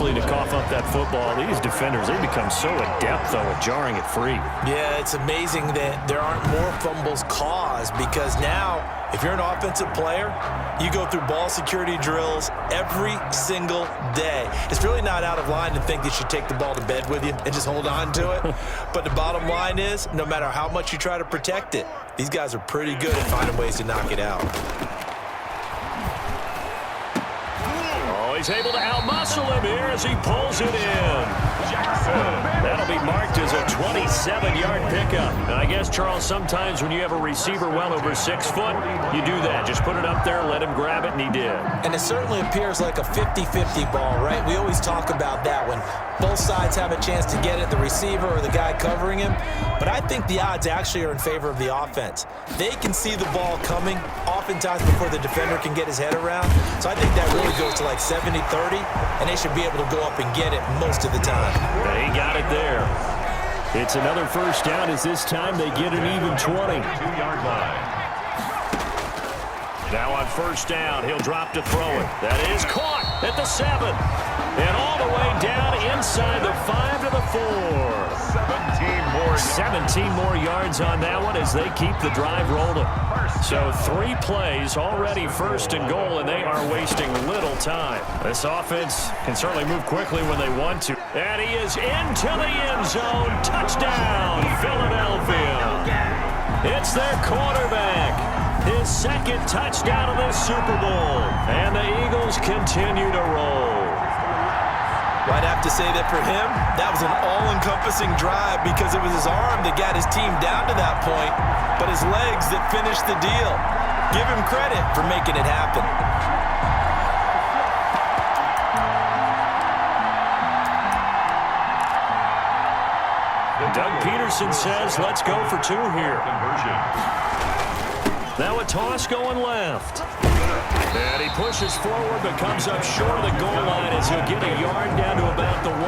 nicely to cough up that football. These defenders, they become so adept, though, at jarring it free. Yeah, it's amazing that there aren't more fumbles caused because now, if you're an offensive player, you go through ball security drills every single day. It's really not out of line to think that you take the ball to bed with you and just hold on to it. But the bottom line is, no matter how much you try to protect it, these guys are pretty good at finding ways to knock it out. He's able to outmuscle him here as he pulls it in. That'll be marked as a 27-yard pickup. And I guess, Charles, sometimes when you have a receiver well over 6 foot, you do that. Just put it up there, let him grab it, and he did. And it certainly appears like a 50-50 ball, right? We always talk about that when both sides have a chance to get it, the receiver or the guy covering him. But I think the odds actually are in favor of the offense. They can see the ball coming oftentimes before the defender can get his head around. So I think that really goes to like 70-30, and they should be able to go up and get it most of the time. He got it there. It's another first down as this time they get an even 20. 2-yard line. Now on first down, he'll drop to throw it. That is caught at the 7. And all the way down inside the 5 to the 4. 17 more yards on that one as they keep the drive rolling. So 3 plays already first and goal, and they are wasting little time. This offense can certainly move quickly when they want to. And he is into the end zone. Touchdown, Philadelphia. It's their quarterback. His second touchdown of this Super Bowl. And the Eagles continue to roll. I'd have to say that for him, that was an all-encompassing drive because it was his arm that got his team down to that point, but his legs that finished the deal. Give him credit for making it happen. Doug Peterson says, let's go for 2 here. Now a toss going left. And he pushes forward but comes up short of the goal line as he'll get a yard down to about the 1.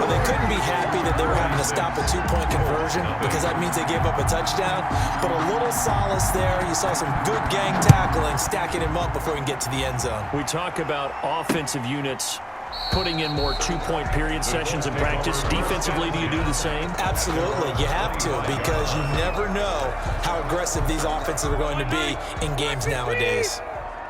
Well, they couldn't be happy that they were having to stop a 2-point conversion because that means they gave up a touchdown. But a little solace there. You saw some good gang tackling, stacking him up before he can get to the end zone. We talk about offensive units putting in more 2-point period sessions in practice. Defensively, do you do the same? Absolutely. You have to because you never know how aggressive these offenses are going to be in games nowadays.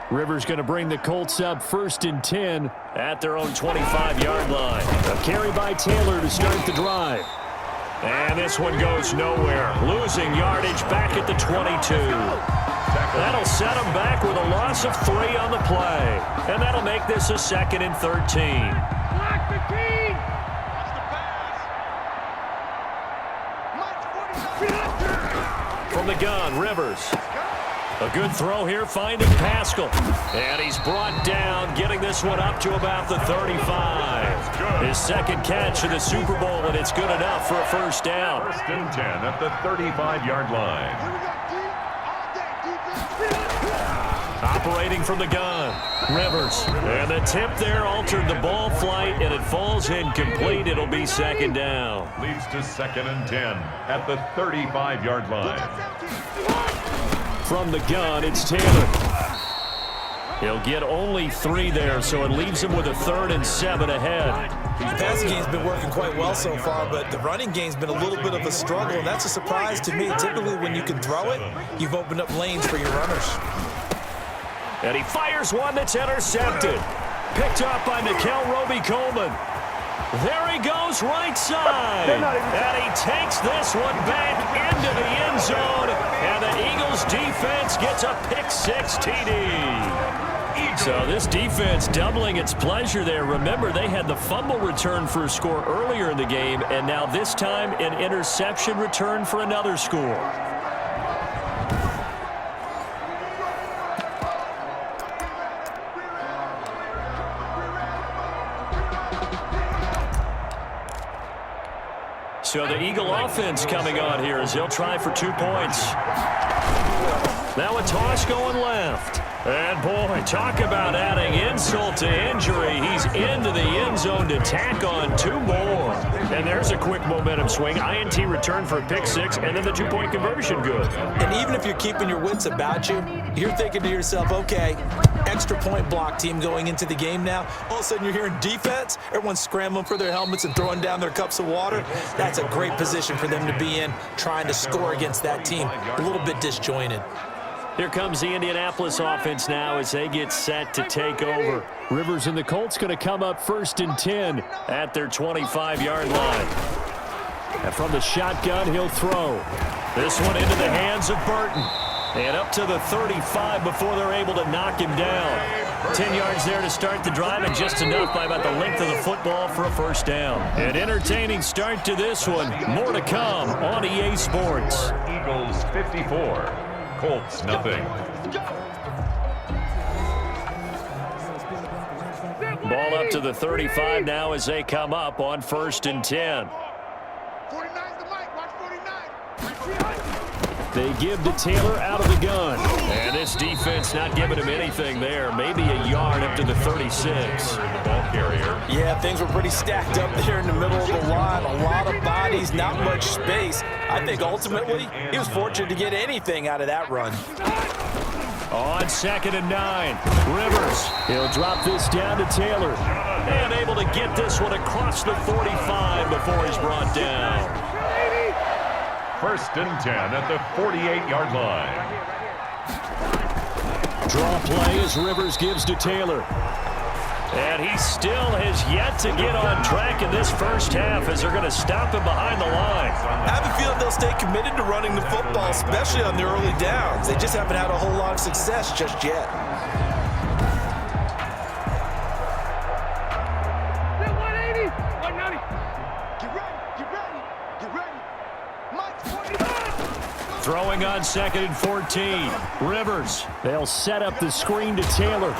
Rivers going to bring the Colts up 1st and 10 at their own 25-yard line. A carry by Taylor to start the drive. And this one goes nowhere. Losing yardage back at the 22. That'll set them back with a loss of 3 on the play. And that'll make this a 2nd and 13. From the gun, Rivers. A good throw here, finding Pascal. And he's brought down, getting this one up to about the 35. His second catch in the Super Bowl, and it's good enough for a first down. 1st and 10 at the 35-yard line. Operating from the gun, Rivers. And the tip there altered the ball flight, and it falls incomplete. It'll be 2nd down. Leads to 2nd and 10 at the 35-yard line. From the gun, it's Taylor. He'll get only 3 there, so it leaves him with a 3rd and 7 ahead. The passing game's been working quite well so far, but the running game's been a little bit of a struggle, and that's a surprise to me. Typically, when you can throw it, you've opened up lanes for your runners. And he fires one that's intercepted. Picked up by Nickel Roby-Coleman. There he goes, right side. And he takes this one back into the end zone. And the Eagles defense gets a pick-6 TD. So this defense doubling its pleasure there. Remember, they had the fumble return for a score earlier in the game, and now this time an interception return for another score. So the Eagle offense coming on here as they'll try for 2 points. Now a toss going left. And, boy, talk about adding insult to injury. He's into the end zone to tack on 2 more. And there's a quick momentum swing. INT return for a pick 6, and then the 2-point conversion good. And even if you're keeping your wits about you, you're thinking to yourself, okay, extra point block team going into the game now. All of a sudden you're hearing defense. Everyone's scrambling for their helmets and throwing down their cups of water. That's a great position for them to be in, trying to score against that team. A little bit disjointed. Here comes the Indianapolis offense now as they get set to take over. Rivers and the Colts going to come up 1st and 10 at their 25-yard line. And from the shotgun, he'll throw. This one into the hands of Burton. And up to the 35 before they're able to knock him down. 10 yards there to start the drive, and just enough by about the length of the football for a first down. An entertaining start to this one. More to come on EA Sports. Eagles 54. Colts, nothing. Ball up to the 35 now as they come up on 1st and 10. 49's the mic. Watch 49. They give to Taylor out of the gun. And this defense not giving him anything there. Maybe a yard up to the 36. Ball carrier. Yeah, things were pretty stacked up there in the middle of the line. A lot of bodies, not much space. I think ultimately he was fortunate to get anything out of that run. On 2nd and 9, Rivers. He'll drop this down to Taylor. And able to get this one across the 45 before he's brought down. 1st and 10 at the 48-yard line. Draw play as Rivers gives to Taylor. And he still has yet to get on track in this first half as they're going to stop him behind the line. I have a feeling they'll stay committed to running the football, especially on the early downs. They just haven't had a whole lot of success just yet. 180. 190. Get ready. Get ready. Get ready. Mike's 49. Throwing on 2nd and 14. Rivers. They'll set up the screen to Taylor.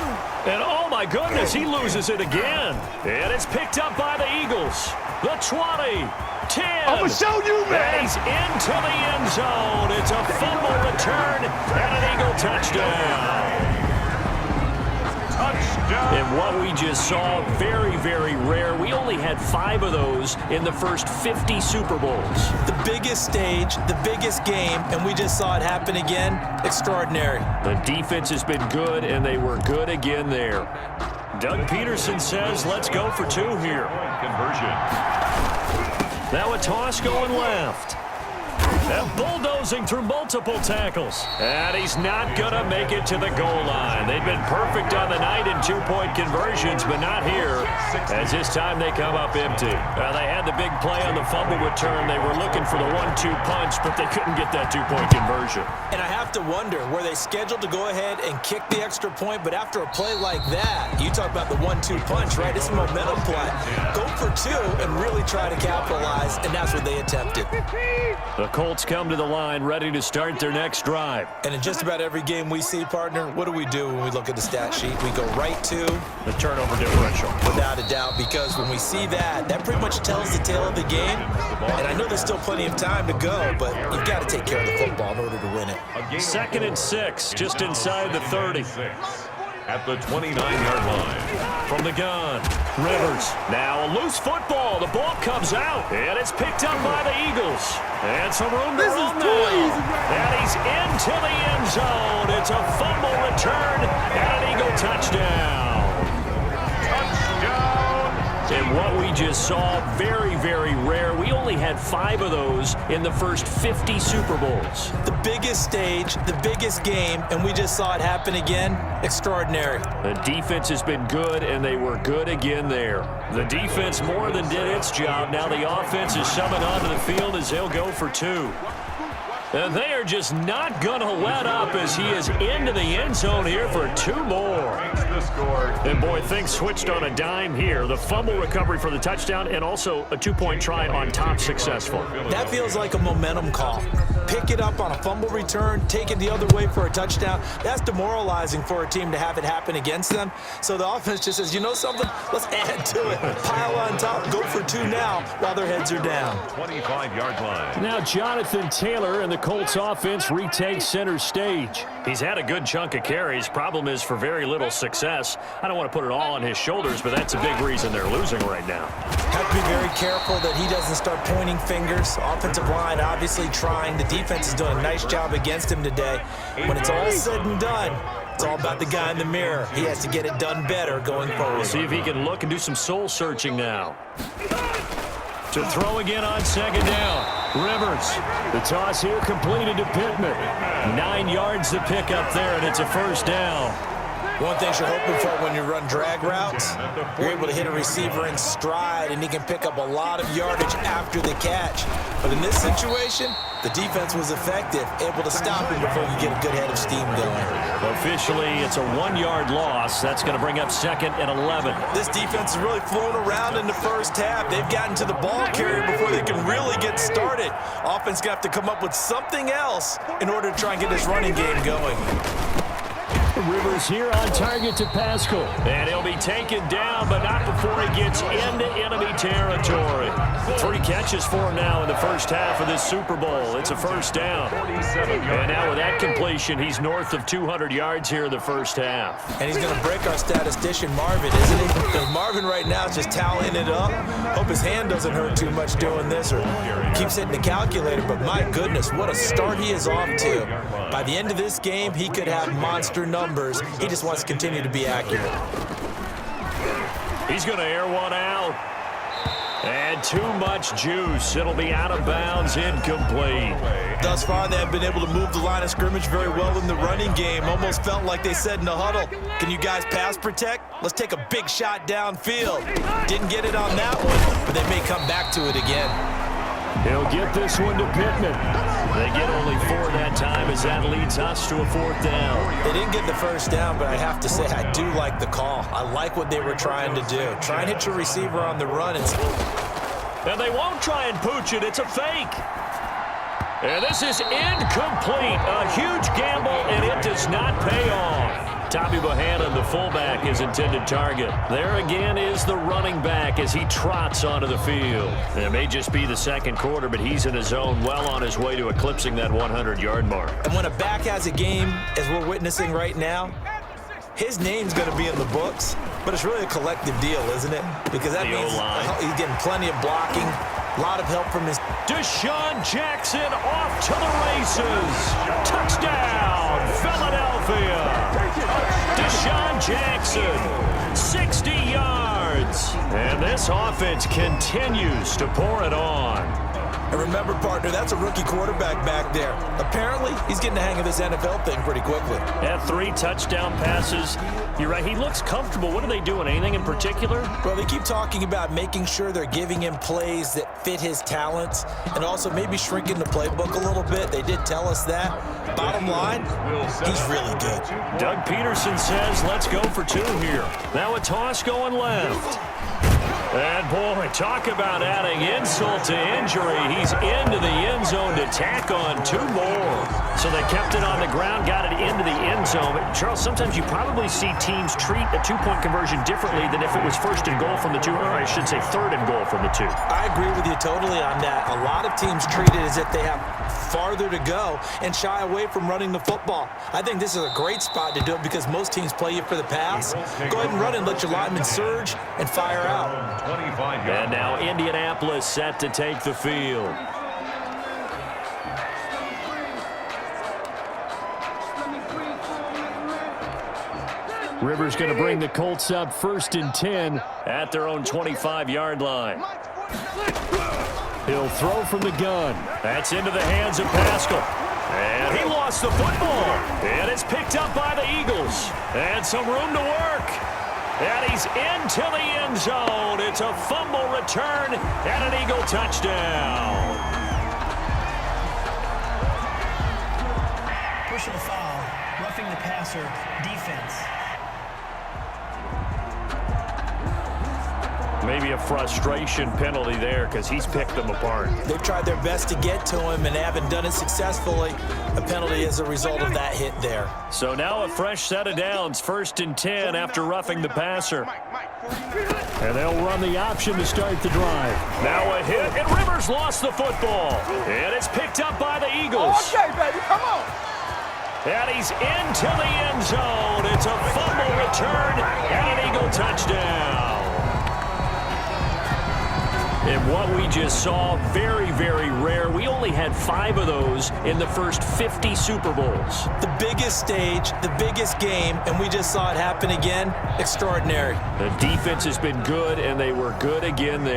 And oh my goodness, he loses it again. And it's picked up by the Eagles. The 20, 10. I'm going to show you, And man. he's into the end zone. It's a fumble return and an Eagle touchdown. Touchdown. And what we just saw, very, very rare. We only had 5 of those in the first 50 Super Bowls. The biggest stage, the biggest game, and we just saw it happen again. Extraordinary. The defense has been good, and they were good again there. Doug Peterson says, let's go for 2 here. Conversion. Now a toss going left. And bulldozing through multiple tackles. And he's not going to make it to the goal line. They've been perfect on the night in 2-point conversions, but not here, as this time they come up empty. They had the big play on the fumble return. They were looking for the 1-2 punch, but they couldn't get that 2-point conversion. And I have to wonder, were they scheduled to go ahead and kick the extra point, but after a play like that, you talk about the 1-2 punch, right? It's a momentum play. Go for 2 and really try to capitalize, and that's what they attempted. The Colts come to the line ready to start their next drive. And in just about every game we see, partner, what do we do when we look at the stat sheet? We go right to The turnover differential. without a doubt, because when we see that, that pretty much tells the tale of the game. And I know there's still plenty of time to go, but you've got to take care of the football in order to win it. 2nd and 6, just inside the 30. At the 29-yard line. From the gun, Rivers. Now a loose football. The ball comes out, and it's picked up by the Eagles. And some room to run now. And he's into the end zone. It's a fumble return and an Eagle touchdown. And what we just saw, very, very rare. We only had 5 of those in the first 50 Super Bowls. The biggest stage, the biggest game, and we just saw it happen again. Extraordinary. The defense has been good, and they were good again there. The defense more than did its job. Now the offense is summoned onto the field as they'll go for 2. And they are just not going to let up as he is into the end zone here for 2 more. And boy, things switched on a dime here. The fumble recovery for the touchdown and also a 2-point try on top successful. That feels like a momentum call. Pick it up on a fumble return, take it the other way for a touchdown. That's demoralizing for a team to have it happen against them. So the offense just says, you know something? Let's add to it. Pile on top, go for 2 now while their heads are down. 25-yard line. Now Jonathan Taylor and the the Colts offense retakes center stage. He's had a good chunk of carries. Problem is for very little success. I don't want to put it all on his shoulders, but that's a big reason they're losing right now. Have to be very careful that he doesn't start pointing fingers. Offensive line obviously trying. The defense is doing a nice job against him today. When it's all said and done, it's all about the guy in the mirror. He has to get it done better going forward. See if he can look and do some soul searching now. To throw again on second down. Rivers. The toss here completed to Pittman. 9 yards to pick up there, and it's a first down. One thing you're hoping for when you run drag routes, you're able to hit a receiver in stride, and he can pick up a lot of yardage after the catch. But in this situation, the defense was effective, able to stop him before you get a good head of steam going. Officially, it's a 1-yard loss. That's going to bring up 2nd and 11. This defense has really flown around in the first half. They've gotten to the ball carrier before they can really get started. Offense going to have to come up with something else in order to try and get this running game going. Rivers here on target to Pascal. And he'll be taken down, but not before he gets into enemy territory. 3 catches for him now in the first half of this Super Bowl. It's a first down. And now with that completion, he's north of 200 yards here in the first half. And he's going to break our statistician, Marvin, isn't he? Because Marvin right now is just tallying it up. Hope his hand doesn't hurt too much doing this or keeps hitting the calculator. But my goodness, what a start he is off to. By the end of this game, he could have monster numbers. He just wants to continue to be accurate. He's going to air one out. And too much juice. It'll be out of bounds, incomplete. Thus far, they have been able to move the line of scrimmage very well in the running game. Almost felt like they said in the huddle, can you guys pass protect? Let's take a big shot downfield. Didn't get it on that one, but they may come back to it again. He'll get this one to Pittman. They get only 4 that time as that leads us to a 4th down. They didn't get the first down, but I have to say I do like the call. I like what they were trying to do. Try and hit your receiver on the run. And they won't try and pooch it. It's a fake. And this is incomplete. A huge gamble, and it does not pay off. Tommy Bohannon, the fullback, his intended target. There again is the running back as he trots onto the field. It may just be the second quarter, but he's in his zone, well on his way to eclipsing that 100-yard mark. And when a back has a game, as we're witnessing right now, his name's going to be in the books, but it's really a collective deal, isn't it? Because that means he's getting plenty of blocking, a lot of help from his... Deshaun Jackson off to the races. Touchdown, Philadelphia. Deshaun Jackson, 60 yards. And this offense continues to pour it on. And remember, partner, that's a rookie quarterback back there. Apparently, he's getting the hang of this NFL thing pretty quickly. Yeah, 3 touchdown passes. You're right, he looks comfortable. What are they doing? Anything in particular? Well, they keep talking about making sure they're giving him plays that fit his talents and also maybe shrinking the playbook a little bit. They did tell us that. Bottom line, he's really good. Doug Peterson says, let's go for 2 here. Now a toss going left. And, boy, talk about adding insult to injury. He's into the end zone to tack on 2 more. So they kept it on the ground, got it into the end zone. But, Charles, sometimes you probably see teams treat a 2-point conversion differently than if it was 1st and goal from the 2, or I should say 3rd and goal from the 2. I agree with you totally on that. A lot of teams treat it as if they have farther to go and shy away from running the football. I think this is a great spot to do it because most teams play you for the pass. Go ahead and run and let your linemen surge and fire out. And now Indianapolis set to take the field. Rivers going to bring the Colts up 1st and 10 at their own 25-yard line. He'll throw from the gun. That's into the hands of Pascal. And he lost the football. And it's picked up by the Eagles. And some room to work. And he's into the end zone. It's a fumble return and an Eagle touchdown. Personal foul, roughing the passer, defense. Maybe a frustration penalty there because he's picked them apart. They've tried their best to get to him and haven't done it successfully. A penalty as a result of that hit there. So now a fresh set of downs, 1st and 10 after roughing the passer. And they'll run the option to start the drive. Now a hit, and Rivers lost the football. And it's picked up by the Eagles. Okay, baby, come on. And he's into the end zone. It's a fumble return and an Eagle touchdown. And what we just saw, very, very rare. We only had 5 of those in the first 50 Super Bowls. The biggest stage, the biggest game, and we just saw it happen again. Extraordinary. The defense has been good, and they were good again there.